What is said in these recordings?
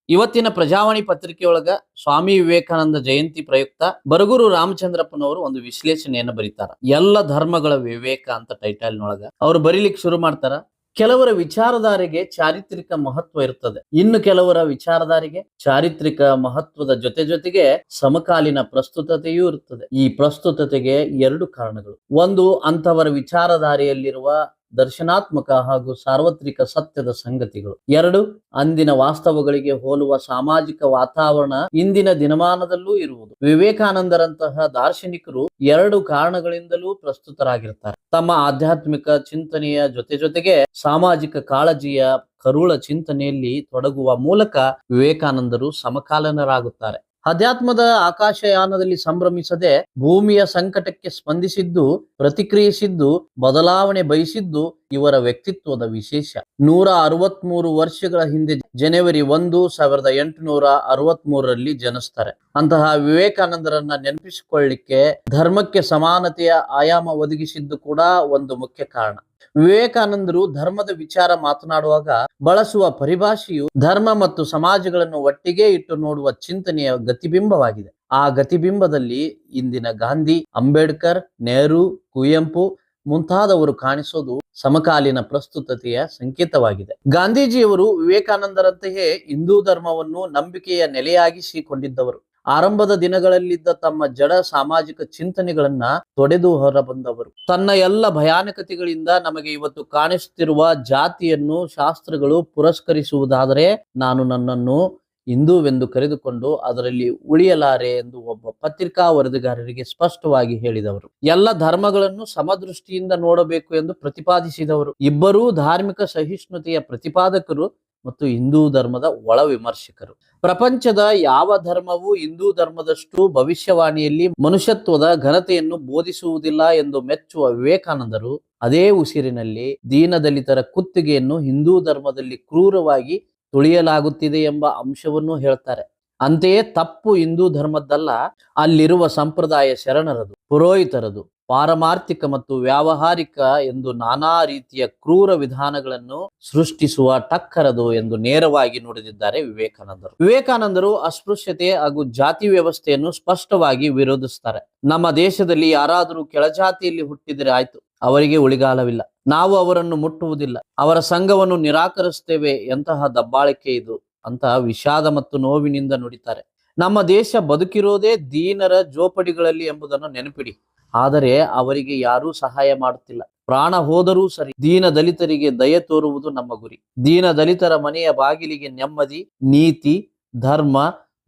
ಇವತ್ತಿನ ಪ್ರಜಾವಾಣಿ ಪತ್ರಿಕೆಯೊಳಗ ಸ್ವಾಮಿ ವಿವೇಕಾನಂದ ಜಯಂತಿ ಪ್ರಯುಕ್ತ ಬರಗೂರು ರಾಮಚಂದ್ರಪ್ಪನವರು ಒಂದು ವಿಶ್ಲೇಷಣೆಯನ್ನು ಬರೀತಾರ. ಎಲ್ಲ ಧರ್ಮಗಳ ವಿವೇಕ ಅಂತ ಟೈಟಲ್ನೊಳಗ ಅವರು ಬರೀಲಿಕ್ಕೆ ಶುರು ಮಾಡ್ತಾರ. ಕೆಲವರ ವಿಚಾರಧಾರೆಗೆ ಚಾರಿತ್ರಿಕ ಮಹತ್ವ ಇರುತ್ತದೆ, ಇನ್ನು ಕೆಲವರ ವಿಚಾರಧಾರೆಗೆ ಚಾರಿತ್ರಿಕ ಮಹತ್ವದ ಜೊತೆ ಜೊತೆಗೆ ಸಮಕಾಲೀನ ಪ್ರಸ್ತುತತೆಯೂ ಇರುತ್ತದೆ. ಈ ಪ್ರಸ್ತುತತೆಗೆ ಎರಡು ಕಾರಣಗಳು. ಒಂದು, ಅಂತವರ ವಿಚಾರಧಾರೆಯಲ್ಲಿರುವ ದರ್ಶನಾತ್ಮಕ ಹಾಗೂ ಸಾರ್ವತ್ರಿಕ ಸತ್ಯದ ಸಂಗತಿಗಳು. ಎರಡು, ಅಂದಿನ ವಾಸ್ತವಗಳಿಗೆ ಹೋಲುವ ಸಾಮಾಜಿಕ ವಾತಾವರಣ ಇಂದಿನ ದಿನಮಾನದಲ್ಲೂ ಇರುವುದು. ವಿವೇಕಾನಂದರಂತಹ ದಾರ್ಶನಿಕರು ಎರಡು ಕಾರಣಗಳಿಂದಲೂ ಪ್ರಸ್ತುತರಾಗಿರ್ತಾರೆ. ತಮ್ಮ ಆಧ್ಯಾತ್ಮಿಕ ಚಿಂತನೆಯ ಜೊತೆ ಜೊತೆಗೆ ಸಾಮಾಜಿಕ ಕಾಳಜಿಯ ಕರುಳ ಚಿಂತನೆಯಲ್ಲಿ ತೊಡಗುವ ಮೂಲಕ ವಿವೇಕಾನಂದರು ಸಮಕಾಲೀನರಾಗುತ್ತಾರೆ. ಅಧ್ಯಾತ್ಮದ ಆಕಾಶಯಾನದಲ್ಲಿ ಸಂಭ್ರಮಿಸದೆ ಭೂಮಿಯ ಸಂಕಟಕ್ಕೆ ಸ್ಪಂದಿಸಿದ್ದು, ಪ್ರತಿಕ್ರಿಯಿಸಿದ್ದು, ಬದಲಾವಣೆ ಬಯಸಿದ್ದು ಇವರ ವ್ಯಕ್ತಿತ್ವದ ವಿಶೇಷ. 163 ವರ್ಷಗಳ ಹಿಂದೆ ಜನವರಿ 1, 1863ರಲ್ಲಿ ಜನಿಸ್ತಾರೆ. ಅಂತಹ ವಿವೇಕಾನಂದರನ್ನ ನೆನಪಿಸಿಕೊಳ್ಳಿಕ್ಕೆ ಧರ್ಮಕ್ಕೆ ಸಮಾನತೆಯ ಆಯಾಮ ಒದಗಿಸಿದ್ದು ಕೂಡ ಒಂದು ಮುಖ್ಯ ಕಾರಣ. ವಿವೇಕಾನಂದರು ಧರ್ಮದ ವಿಚಾರ ಮಾತನಾಡುವಾಗ ಬಳಸುವ ಪರಿಭಾಷೆಯು ಧರ್ಮ ಮತ್ತು ಸಮಾಜಗಳನ್ನು ಒಟ್ಟಿಗೆ ಇಟ್ಟು ನೋಡುವ ಚಿಂತನೆಯ ಗತಿಬಿಂಬವಾಗಿದೆ. ಆ ಗತಿಬಿಂಬದಲ್ಲಿ ಇಂದಿನ ಗಾಂಧಿ, ಅಂಬೇಡ್ಕರ್, ನೆಹರು, ಕುವೆಂಪು ಮುಂತಾದವರು ಕಾಣಿಸೋದು ಸಮಕಾಲೀನ ಪ್ರಸ್ತುತತೆಯ ಸಂಕೇತವಾಗಿದೆ. ಗಾಂಧೀಜಿಯವರು ವಿವೇಕಾನಂದರಂತೆಯೇ ಹಿಂದೂ ಧರ್ಮವನ್ನು ನಂಬಿಕೆಯ ನೆಲೆಯಾಗಿಸಿಕೊಂಡಿದ್ದವರು. ಆರಂಭದ ದಿನಗಳಲ್ಲಿದ್ದ ತಮ್ಮ ಜಡ ಸಾಮಾಜಿಕ ಚಿಂತನೆಗಳನ್ನ ತೊಡೆದು ಹೊರಬಂದವರು. ತನ್ನ ಎಲ್ಲ ಭಯಾನಕತೆಗಳಿಂದ ನಮಗೆ ಇವತ್ತು ಕಾಣಿಸುತ್ತಿರುವ ಜಾತಿಯನ್ನು ಶಾಸ್ತ್ರಗಳು ಪುರಸ್ಕರಿಸುವುದಾದರೆ ನಾನು ನನ್ನನ್ನು ಹಿಂದೂವೆಂದು ಕರೆದುಕೊಂಡು ಅದರಲ್ಲಿ ಉಳಿಯಲಾರೆ ಎಂದು ಒಬ್ಬ ಪತ್ರಿಕಾ ವರದಿಗಾರರಿಗೆ ಸ್ಪಷ್ಟವಾಗಿ ಹೇಳಿದವರು. ಎಲ್ಲ ಧರ್ಮಗಳನ್ನು ಸಮದೃಷ್ಟಿಯಿಂದ ನೋಡಬೇಕು ಎಂದು ಪ್ರತಿಪಾದಿಸಿದವರು. ಇಬ್ಬರೂ ಧಾರ್ಮಿಕ ಸಹಿಷ್ಣುತೆಯ ಪ್ರತಿಪಾದಕರು ಮತ್ತು ಹಿಂದೂ ಧರ್ಮದ ಒಳ ವಿಮರ್ಶಕರು. ಪ್ರಪಂಚದ ಯಾವ ಧರ್ಮವೂ ಹಿಂದೂ ಧರ್ಮದಷ್ಟು ಭವಿಷ್ಯವಾಣಿಯಲ್ಲಿ ಮನುಷ್ಯತ್ವದ ಘನತೆಯನ್ನು ಬೋಧಿಸುವುದಿಲ್ಲ ಎಂದು ಮೆಚ್ಚುವ ವಿವೇಕಾನಂದರು ಅದೇ ಉಸಿರಿನಲ್ಲಿ ದೀನದಲಿತರ ಕುತ್ತಿಗೆಯನ್ನು ಹಿಂದೂ ಧರ್ಮದಲ್ಲಿ ಕ್ರೂರವಾಗಿ ತುಳಿಯಲಾಗುತ್ತಿದೆ ಎಂಬ ಅಂಶವನ್ನು ಹೇಳ್ತಾರೆ. ಅಂತೆಯೇ ತಪ್ಪು ಹಿಂದೂ ಧರ್ಮದ್ದಲ್ಲ, ಅಲ್ಲಿರುವ ಸಂಪ್ರದಾಯ ಶರಣರದು, ಪುರೋಹಿತರದು, ಪಾರಮಾರ್ಥಿಕ ಮತ್ತು ವ್ಯಾವಹಾರಿಕ ಎಂದು ನಾನಾ ರೀತಿಯ ಕ್ರೂರ ವಿಧಾನಗಳನ್ನು ಸೃಷ್ಟಿಸುವ ಟಕ್ಕರದು ಎಂದು ನೇರವಾಗಿ ನುಡಿದಿದ್ದಾರೆ ವಿವೇಕಾನಂದರು. ವಿವೇಕಾನಂದರು ಅಸ್ಪೃಶ್ಯತೆ ಹಾಗೂ ಜಾತಿ ವ್ಯವಸ್ಥೆಯನ್ನು ಸ್ಪಷ್ಟವಾಗಿ ವಿರೋಧಿಸ್ತಾರೆ. ನಮ್ಮ ದೇಶದಲ್ಲಿ ಯಾರಾದರೂ ಕೆಳಜಾತಿಯಲ್ಲಿ ಹುಟ್ಟಿದರೆ ಆಯ್ತು, ಅವರಿಗೆ ಉಳಿಗಾಲವಿಲ್ಲ, ನಾವು ಅವರನ್ನು ಮುಟ್ಟುವುದಿಲ್ಲ, ಅವರ ಸಂಘವನ್ನು ನಿರಾಕರಿಸ್ತೇವೆ, ಎಂತಹ ದಬ್ಬಾಳಿಕೆ ಇದು ಅಂತ ವಿಷಾದ ಮತ್ತು ನೋವಿನಿಂದ ನುಡಿತಾರೆ. ನಮ್ಮ ದೇಶ ಬದುಕಿರೋದೇ ದೀನರ ಜೋಪಡಿಗಳಲ್ಲಿ ಎಂಬುದನ್ನು ನೆನಪಿಡಿ. ಆದರೆ ಅವರಿಗೆ ಯಾರೂ ಸಹಾಯ ಮಾಡುತ್ತಿಲ್ಲ. ಪ್ರಾಣ ಹೋದರೂ ಸರಿ, ದೀನ ದಲಿತರಿಗೆ ದಯೆ ತೋರುವುದು ನಮ್ಮ ಗುರಿ. ದೀನ ದಲಿತರ ಮನೆಯ ಬಾಗಿಲಿಗೆ ನೆಮ್ಮದಿ, ನೀತಿ, ಧರ್ಮ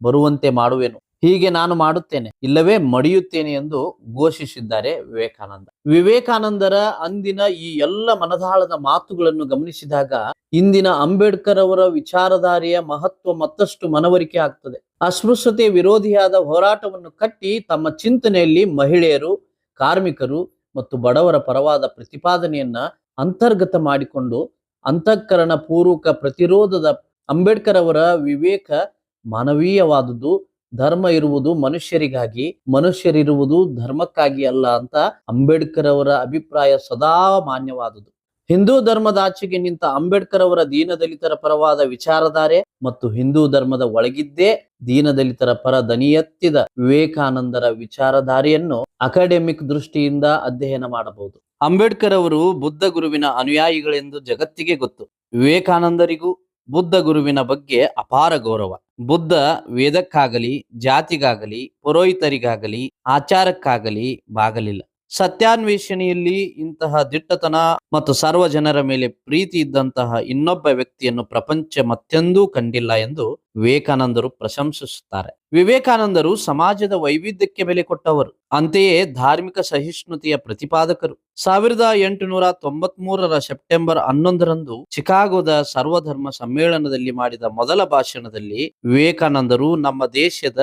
ಬರುವಂತೆ ಮಾಡುವೆನು. ಹೀಗೆ ನಾನು ಮಾಡುತ್ತೇನೆ, ಇಲ್ಲವೇ ಮಡಿಯುತ್ತೇನೆ ಎಂದು ಘೋಷಿಸಿದ್ದಾರೆ ವಿವೇಕಾನಂದ. ವಿವೇಕಾನಂದರ ಅಂದಿನ ಈ ಎಲ್ಲ ಮನದಾಳದ ಮಾತುಗಳನ್ನು ಗಮನಿಸಿದಾಗ ಇಂದಿನ ಅಂಬೇಡ್ಕರ್ ಅವರ ವಿಚಾರಧಾರೆಯ ಮಹತ್ವ ಮತ್ತಷ್ಟು ಮನವರಿಕೆ ಆಗ್ತದೆ. ಅಸ್ಪೃಶ್ಯತೆ ವಿರೋಧಿಯಾದ ಹೋರಾಟವನ್ನು ಕಟ್ಟಿ ತಮ್ಮ ಚಿಂತನೆಯಲ್ಲಿ ಮಹಿಳೆಯರು, ಕಾರ್ಮಿಕರು ಮತ್ತು ಬಡವರ ಪರವಾದ ಪ್ರತಿಪಾದನೆಯನ್ನ ಅಂತರ್ಗತ ಮಾಡಿಕೊಂಡು ಅಂತಃಕರಣ ಪೂರ್ವಕ ಪ್ರತಿರೋಧದ ಅಂಬೇಡ್ಕರ್ ಅವರ ವಿವೇಕ ಮಾನವೀಯವಾದುದು. ಧರ್ಮ ಇರುವುದು ಮನುಷ್ಯರಿಗಾಗಿ, ಮನುಷ್ಯರಿರುವುದು ಧರ್ಮಕ್ಕಾಗಿ ಅಲ್ಲ ಅಂತ ಅಂಬೇಡ್ಕರ್ ಅವರ ಅಭಿಪ್ರಾಯ ಸದಾ ಮಾನ್ಯವಾದುದು. ಹಿಂದೂ ಧರ್ಮದಾಚೆಗೆ ನಿಂತ ಅಂಬೇಡ್ಕರ್ ಅವರ ದೀನದಲಿತರ ಪರವಾದ ವಿಚಾರಧಾರೆ ಮತ್ತು ಹಿಂದೂ ಧರ್ಮದ ಒಳಗಿದ್ದೇ ದೀನದಲಿತರ ಪರ ದನಿಯೆತ್ತಿದ ವಿವೇಕಾನಂದರ ವಿಚಾರಧಾರೆಯನ್ನು ಅಕಾಡೆಮಿಕ್ ದೃಷ್ಟಿಯಿಂದ ಅಧ್ಯಯನ ಮಾಡಬಹುದು. ಅಂಬೇಡ್ಕರ್ ಅವರು ಬುದ್ಧ ಗುರುವಿನ ಅನುಯಾಯಿಗಳೆಂದು ಜಗತ್ತಿಗೆ ಗೊತ್ತು. ವಿವೇಕಾನಂದರಿಗೂ ಬುದ್ಧ ಗುರುವಿನ ಬಗ್ಗೆ ಅಪಾರ ಗೌರವ. ಬುದ್ಧ ವೇದಕ್ಕಾಗಲಿ, ಜಾತಿಗಾಗಲಿ, ಪುರೋಹಿತರಿಗಾಗಲಿ, ಆಚಾರಕ್ಕಾಗಲಿ ಬಾಗಲಿಲ್ಲ. ಸತ್ಯಾನ್ವೇಷಣೆಯಲ್ಲಿ ಇಂತಹ ದಿಟ್ಟತನ ಮತ್ತು ಸರ್ವ ಜನರ ಮೇಲೆ ಪ್ರೀತಿ ಇದ್ದಂತಹ ಇನ್ನೊಬ್ಬ ವ್ಯಕ್ತಿಯನ್ನು ಪ್ರಪಂಚ ಮತ್ತೆಂದೂ ಕಂಡಿಲ್ಲ ಎಂದು ವಿವೇಕಾನಂದರು ಪ್ರಶಂಸಿಸುತ್ತಾರೆ. ವಿವೇಕಾನಂದರು ಸಮಾಜದ ವೈವಿಧ್ಯಕ್ಕೆ ಬೆಲೆ ಕೊಟ್ಟವರು. ಅಂತೆಯೇ ಧಾರ್ಮಿಕ ಸಹಿಷ್ಣುತೆಯ ಪ್ರತಿಪಾದಕರು. 1893 ಸೆಪ್ಟೆಂಬರ್ 11ರಂದು ಚಿಕಾಗೋದ ಸರ್ವಧರ್ಮ ಸಮ್ಮೇಳನದಲ್ಲಿ ಮಾಡಿದ ಮೊದಲ ಭಾಷಣದಲ್ಲಿ ವಿವೇಕಾನಂದರು ನಮ್ಮ ದೇಶದ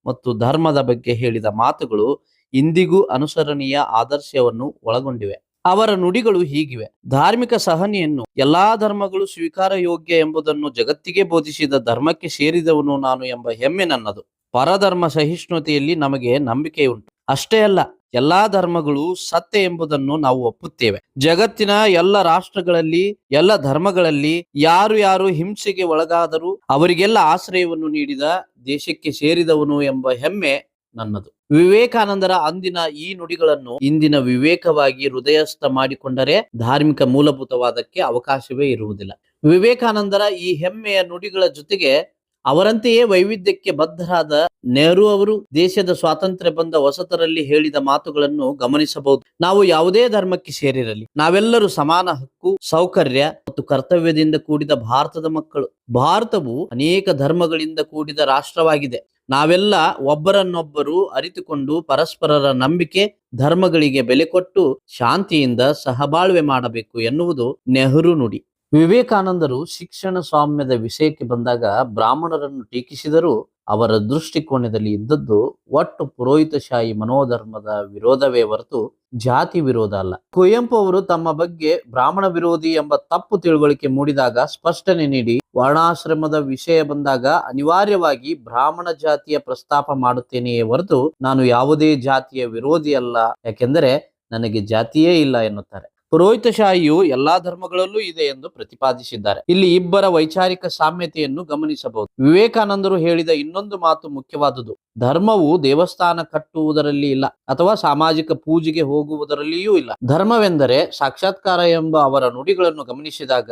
ಮತ್ತು ಧರ್ಮದ ಬಗ್ಗೆ ಹೇಳಿದ ಮಾತುಗಳು ಇಂದಿಗೂ ಅನುಸರಣೀಯ ಆದರ್ಶವನ್ನು ಒಳಗೊಂಡಿವೆ. ಅವರ ನುಡಿಗಳು ಹೀಗಿವೆ: ಧಾರ್ಮಿಕ ಸಹನೆಯನ್ನು, ಎಲ್ಲಾ ಧರ್ಮಗಳು ಸ್ವೀಕಾರ ಯೋಗ್ಯ ಎಂಬುದನ್ನು ಜಗತ್ತಿಗೆ ಬೋಧಿಸಿದ ಧರ್ಮಕ್ಕೆ ಸೇರಿದವನು ನಾನು ಎಂಬ ಹೆಮ್ಮೆ ನನ್ನದು. ಪರಧರ್ಮ ಸಹಿಷ್ಣುತೆಯಲ್ಲಿ ನಮಗೆ ನಂಬಿಕೆಯುಂಟು. ಅಷ್ಟೇ ಅಲ್ಲ, ಎಲ್ಲಾ ಧರ್ಮಗಳು ಸತ್ಯ ಎಂಬುದನ್ನು ನಾವು ಒಪ್ಪುತ್ತೇವೆ. ಜಗತ್ತಿನ ಎಲ್ಲ ರಾಷ್ಟ್ರಗಳಲ್ಲಿ, ಎಲ್ಲ ಧರ್ಮಗಳಲ್ಲಿ ಯಾರು ಯಾರು ಹಿಂಸೆಗೆ ಒಳಗಾದರೂ ಅವರಿಗೆಲ್ಲ ಆಶ್ರಯವನ್ನು ನೀಡಿದ ದೇಶಕ್ಕೆ ಸೇರಿದವನು ಎಂಬ ಹೆಮ್ಮೆ ನನ್ನದು. ವಿವೇಕಾನಂದರ ಅಂದಿನ ಈ ನುಡಿಗಳನ್ನು ಇಂದಿನ ವಿವೇಕವಾಗಿ ಹೃದಯಸ್ಥ ಮಾಡಿಕೊಂಡರೆ ಧಾರ್ಮಿಕ ಮೂಲಭೂತವಾದಕ್ಕೆ ಅವಕಾಶವೇ ಇರುವುದಿಲ್ಲ. ವಿವೇಕಾನಂದರ ಈ ಹೆಮ್ಮೆಯ ನುಡಿಗಳ ಜೊತೆಗೆ ಅವರಂತೆಯೇ ವೈವಿಧ್ಯಕ್ಕೆ ಬದ್ಧರಾದ ನೆಹರು ಅವರು ದೇಶದ ಸ್ವಾತಂತ್ರ್ಯ ಬಂದ ಹೊಸತರಲ್ಲಿ ಹೇಳಿದ ಮಾತುಗಳನ್ನು ಗಮನಿಸಬಹುದು. ನಾವು ಯಾವುದೇ ಧರ್ಮಕ್ಕೆ ಸೇರಿರಲಿ, ನಾವೆಲ್ಲರೂ ಸಮಾನ ಹಕ್ಕು, ಸೌಕರ್ಯ ಮತ್ತು ಕರ್ತವ್ಯದಿಂದ ಕೂಡಿದ ಭಾರತದ ಮಕ್ಕಳು. ಭಾರತವು ಅನೇಕ ಧರ್ಮಗಳಿಂದ ಕೂಡಿದ ರಾಷ್ಟ್ರವಾಗಿದೆ. ನಾವೆಲ್ಲ ಒಬ್ಬರನ್ನೊಬ್ಬರು ಅರಿತುಕೊಂಡು ಪರಸ್ಪರರ ನಂಬಿಕೆ, ಧರ್ಮಗಳಿಗೆ ಬೆಲೆ ಕೊಟ್ಟು ಶಾಂತಿಯಿಂದ ಸಹಬಾಳ್ವೆ ಮಾಡಬೇಕು ಎನ್ನುವುದು ನೆಹರು ನುಡಿ. ವಿವೇಕಾನಂದರು ಶಿಕ್ಷಣ ಸ್ವಾಮ್ಯದ ವಿಷಯಕ್ಕೆ ಬಂದಾಗ ಬ್ರಾಹ್ಮಣರನ್ನು ಟೀಕಿಸಿದರೂ ಅವರ ದೃಷ್ಟಿಕೋನದಲ್ಲಿ ಇದ್ದದ್ದು ಒಟ್ಟು ಪುರೋಹಿತಶಾಹಿ ಮನೋಧರ್ಮದ ವಿರೋಧವೇ ಹೊರತು ಜಾತಿ ವಿರೋಧ ಅಲ್ಲ. ಕುವೆಂಪು ಅವರು ತಮ್ಮ ಬಗ್ಗೆ ಬ್ರಾಹ್ಮಣ ವಿರೋಧಿ ಎಂಬ ತಪ್ಪು ತಿಳುವಳಿಕೆ ಮೂಡಿದಾಗ ಸ್ಪಷ್ಟನೆ ನೀಡಿ, ವರ್ಣಾಶ್ರಮದ ವಿಷಯ ಬಂದಾಗ ಅನಿವಾರ್ಯವಾಗಿ ಬ್ರಾಹ್ಮಣ ಜಾತಿಯ ಪ್ರಸ್ತಾಪ ಮಾಡುತ್ತೇನೆಯೇ ಹೊರತು ನಾನು ಯಾವುದೇ ಜಾತಿಯ ವಿರೋಧಿ ಅಲ್ಲ, ಯಾಕೆಂದರೆ ನನಗೆ ಜಾತಿಯೇ ಇಲ್ಲ ಎನ್ನುತ್ತಾರೆ. ಪುರೋಹಿತಶಾಹಿಯು ಎಲ್ಲಾ ಧರ್ಮಗಳಲ್ಲೂ ಇದೆ ಎಂದು ಪ್ರತಿಪಾದಿಸಿದ್ದಾರೆ. ಇಲ್ಲಿ ಇಬ್ಬರ ವೈಚಾರಿಕ ಸಾಮ್ಯತೆಯನ್ನು ಗಮನಿಸಬಹುದು. ವಿವೇಕಾನಂದರು ಹೇಳಿದ ಇನ್ನೊಂದು ಮಾತು ಮುಖ್ಯವಾದುದು. ಧರ್ಮವು ದೇವಸ್ಥಾನ ಕಟ್ಟುವುದರಲ್ಲಿ ಇಲ್ಲ, ಅಥವಾ ಸಾಮಾಜಿಕ ಪೂಜೆಗೆ ಹೋಗುವುದರಲ್ಲಿಯೂ ಇಲ್ಲ. ಧರ್ಮವೆಂದರೆ ಸಾಕ್ಷಾತ್ಕಾರ ಎಂಬ ಅವರ ನುಡಿಗಳನ್ನು ಗಮನಿಸಿದಾಗ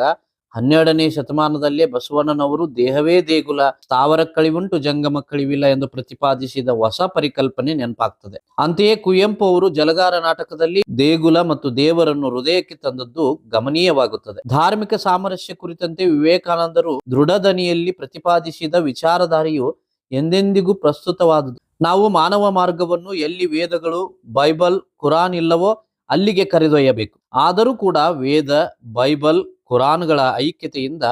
12ನೇ ಶತಮಾನದಲ್ಲೇ ಬಸವಣ್ಣನವರು ದೇಹವೇ ದೇಗುಲ, ಸ್ಥಾವರ ಕಳಿವುಂಟು ಜಂಗಮ ಕಳಿವಿಲ್ಲ ಎಂದು ಪ್ರತಿಪಾದಿಸಿದ ಹೊಸ ಪರಿಕಲ್ಪನೆ ನೆನಪಾಗ್ತದೆ. ಅಂತೆಯೇ ಕುವೆಂಪು ಅವರು ಜಲಗಾರ ನಾಟಕದಲ್ಲಿ ದೇಗುಲ ಮತ್ತು ದೇವರನ್ನು ಹೃದಯಕ್ಕೆ ತಂದದ್ದು ಗಮನೀಯವಾಗುತ್ತದೆ. ಧಾರ್ಮಿಕ ಸಾಮರಸ್ಯ ಕುರಿತಂತೆ ವಿವೇಕಾನಂದರು ದೃಢದನಿಯಲ್ಲಿ ಪ್ರತಿಪಾದಿಸಿದ ವಿಚಾರಧಾರೆಯು ಎಂದೆಂದಿಗೂ ಪ್ರಸ್ತುತವಾದುದು. ನಾವು ಮಾನವ ಮಾರ್ಗವನ್ನು ಎಲ್ಲಿ ವೇದಗಳು, ಬೈಬಲ್, ಕುರಾನ್ ಇಲ್ಲವೋ ಅಲ್ಲಿಗೆ ಕರೆದೊಯ್ಯಬೇಕು. ಆದರೂ ಕೂಡ ವೇದ, ಬೈಬಲ್, ಕುರಾನ್ಗಳ ಐಕ್ಯತೆಯಿಂದ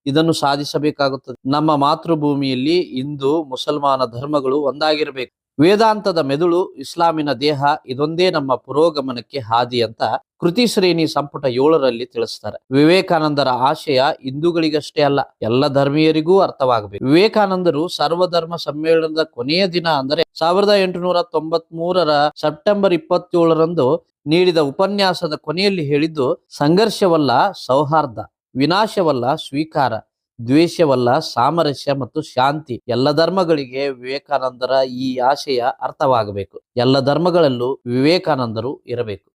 ಇದನ್ನು ಸಾಧಿಸಬೇಕಾಗುತ್ತದೆ. ನಮ್ಮ ಮಾತೃಭೂಮಿಯಲ್ಲಿ ಹಿಂದೂ, ಮುಸಲ್ಮಾನ ಧರ್ಮಗಳು ಒಂದಾಗಿರಬೇಕು. ವೇದಾಂತದ ಮೆದುಳು, ಇಸ್ಲಾಮಿನ ದೇಹ, ಇದೊಂದೇ ನಮ್ಮ ಪುರೋಗಮನಕ್ಕೆ ಹಾದಿ ಅಂತ ಕೃತಿ ಶ್ರೇಣಿ ಸಂಪುಟ 7ರಲ್ಲಿ ತಿಳಿಸ್ತಾರೆ. ವಿವೇಕಾನಂದರ ಆಶಯ ಹಿಂದೂಗಳಿಗಷ್ಟೇ ಅಲ್ಲ, ಎಲ್ಲ ಧರ್ಮೀಯರಿಗೂ ಅರ್ಥವಾಗಬೇಕು. ವಿವೇಕಾನಂದರು ಸರ್ವಧರ್ಮ ಸಮ್ಮೇಳನದ ಕೊನೆಯ ದಿನ ಅಂದರೆ 1893 ಸೆಪ್ಟೆಂಬರ್ 27ರಂದು ನೀಡಿದ ಉಪನ್ಯಾಸದ ಕೊನೆಯಲ್ಲಿ ಹೇಳಿದ್ದು, ಸಂಘರ್ಷವಲ್ಲ ಸೌಹಾರ್ದ, ವಿನಾಶವಲ್ಲ ಸ್ವೀಕಾರ, ದ್ವೇಷವಲ್ಲ ಸಾಮರಸ್ಯ ಮತ್ತು ಶಾಂತಿ. ಎಲ್ಲ ಧರ್ಮಗಳಿಗೆ ವಿವೇಕಾನಂದರ ಈ ಆಶಯ ಅರ್ಥವಾಗಬೇಕು. ಎಲ್ಲ ಧರ್ಮಗಳಲ್ಲೂ ವಿವೇಕಾನಂದರು ಇರಬೇಕು.